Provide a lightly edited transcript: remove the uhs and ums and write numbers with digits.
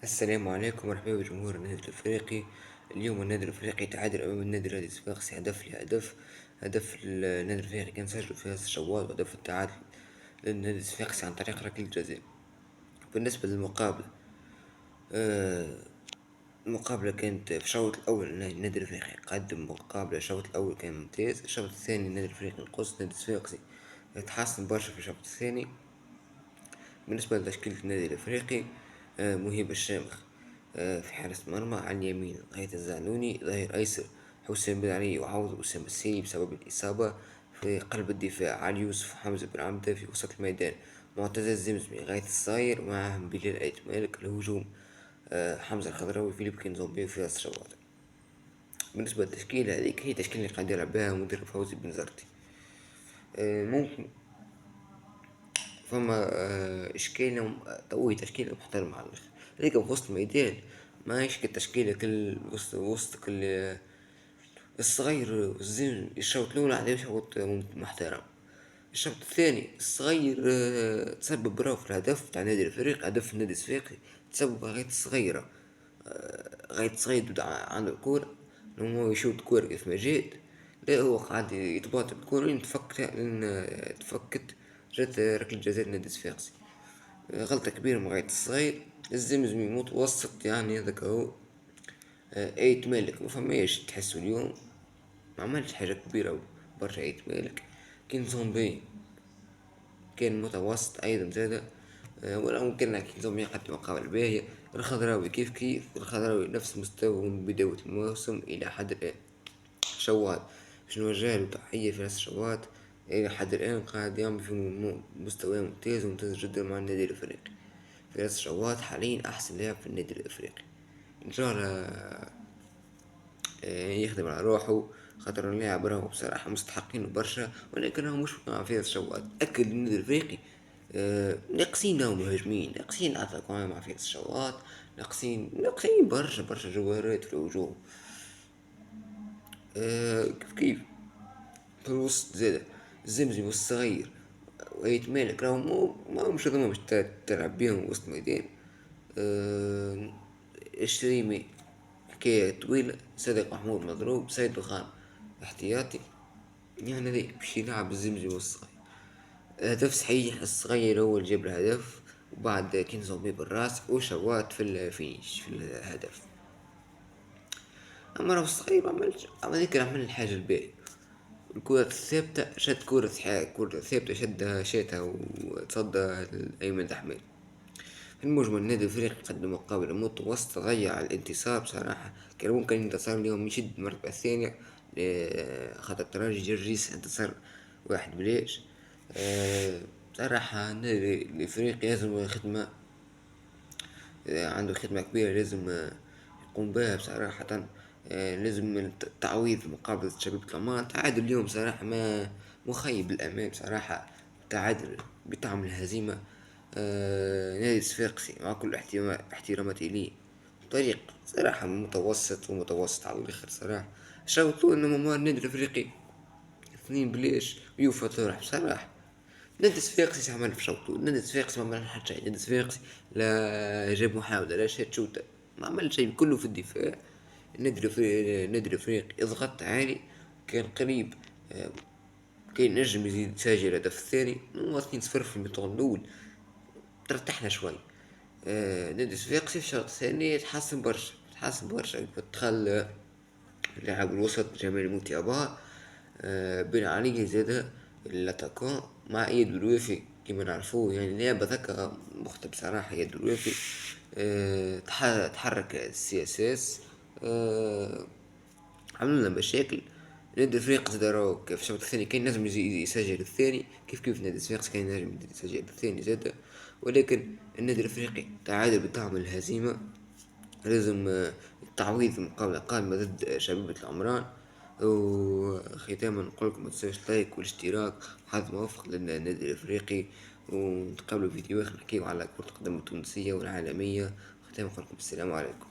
السلام عليكم، مرحبا بجمهور النادي الافريقي. اليوم النادي الافريقي تعادل امام النادي الرياضي الصفاقسي هدف لهدف. هدف النادي الافريقي كان سجل في هذا الشوط، وهدف التعادل للنادي الصفاقسي عن طريق ركلة جزاء. بالنسبة للمقابلة، آه، المقابلة كانت في الشوط الأول النادي الأفريقي قدم مقابلة. الشوط الأول كان ممتاز. الشوط الثاني النادي الأفريقي نقص النادي الصفاقسي تحسن برشا في الشوط الثاني. بالنسبة لتشكيلة النادي الأفريقي، مهيب الشامخ في حارس المرمى. على اليمين غاية الزعنوني، ظهير أيسر حسام بن علي وعوض أسامة السيلي بسبب الإصابة. في قلب الدفاع علي يوسف وحمزة بن عمدة. في وسط الميدان معتز الزمزمي غاية الصاير معهم بلال أيت مالك. الهجوم حمزة الخضراوي فيليب كينزومبي وفراس الشواطئ. بالنسبة للتشكيلة هذيك هي التشكيلة اللي قاعد يلعب بها مدرب فوزي بن زرتي. ممكن فما إشكالهم توي تشكيلة محترمة على الآخر. هذيك في وسط الميدان ماهيش كالتشكيلة كل وسط كل الصغير والزين. الشوط الأول عاد شوط محترم. الشوط الثاني الصغير تسبب برا في الهدف تاع نادي الفريق، هدف النادي الصفاقسي تسبب غاية الصغيرة. غاية صغير عنده الكورة، هو يشوط كورة كيف ما جات. لا هو قاعد يتباطئ بالكورة لين تفكت. جات ركلة جزاء النادي الصفاقسي. غلطة كبيرة من غاية الصغير. الزمزمي متوسط يعني هذاك هو. ايت مالك مفماش تحسو اليوم، ما عملش حاجة كبيرة برشا. ايت مالك كين زومبي كان متوسط أيضا زادة. ولا ممكن كين زومبي يقدم مقابل باهية. الخضراوي كيف الخضراوي نفس مستوى من بداية الموسم إلى حد الآن. شوات باش نوجه له تحية في راس شوات، إلى حد الآن قاعد يعمل في مستوى ممتاز جدا مع النادي الأفريقي. فراس شوات حاليا أحسن لاعب في النادي الأفريقي. إن شاء الله يخدم على روحه، خاطر اللاعب راهو بصراحة مستحقين برشا. ولكن راهو مش مع فراس شوات. أكد النادي الأفريقي ناقصين مهاجمين، ناقصين أتاكون مع فراس شوات، ناقصين برشا جوهرات في الهجوم. كيف في الوسط زادة الزمزم والصغير وأيت مالك راهو ما مش هذوما باش تلعب بيهم وسط ميدان. أه الشريمي حكاية طويلة. صادق محمود مضروب، سيد دخان احتياطي. يعني ذي باش يلعب الزمزم والصغير. هدف صحيح، الصغير هو اللي جاب الهدف، وبعد كنزو بيه بالراس وشوات في الفينيش في الهدف. اما راهو الصغير معملش هذيك عمل الحاجة الباهية. الكرة الثابتة شد كرة ثابتة شاتها وتصدى لأيمن دحمان. في المجمل النادي الفريق قدم مقابلة متوسطة، ضيع الانتصار بصراحة. كان ممكن الانتصار اليوم يشد المرتبة الثانية خاطر الترجي جرجيس انتصر 1-0. بصراحة النادي الفريق لازم خدمة، عنده خدمة كبيرة لازم يقوم بها بصراحة. لازم تعويض مقابلة شبيبة الأمان. تعادل اليوم صراحة ما مخيب الأمان بصراحة. تعادل بطعم الهزيمة. نادي الصفاقسي مع كل احتراماتي ليه طريق صراحة متوسط على الآخر صراحة. شوطوا إنه ممر النادي الأفريقي 2 بلاش ويوفا طرح بصراحة. نادي الصفاقسي عمل في شوطه، نادي الصفاقسي ما عمل حتى شيء. نادي الصفاقسي لا جاب محاولة لا شات شوطة، ما عمل شيء كله في الدفاع. النادي الافريقي يضغط عالي، كان قريب. آه، كان نجم يزيد يسجل الهدف الثاني. هو 2-0 في الميطون الأول، ترتحنا شوي. نادي الصفاقسي في الشوط الثاني تحسن برشا دخل لاعب الوسط جمال موتيابا. بن علي زاد الاتاكون مع ايد الوافي كيما نعرفوه. يعني لاعب هذاك مختلف صراحة ايد الوافي. تحرك السي اس اس. عملوا لنا مشاكل. نادي الفريق زاد راهو في الشوط الثاني كان لازم يسجل الثاني، كيف نادي الصفاقس كان لازم يسجل الثاني زاد. ولكن النادي الافريقي تعادل بطعم الهزيمة. لازم التعويض في المقابلة القادمة ضد شبيبة العمران. وختاما نقولكم متنساوش لايك والاشتراك. حظ موفق للنادي الافريقي، ونتقابلوا في فيديوهات نحكيو على كرة القدم التونسية والعالمية. ختاما نقولكم السلام عليكم.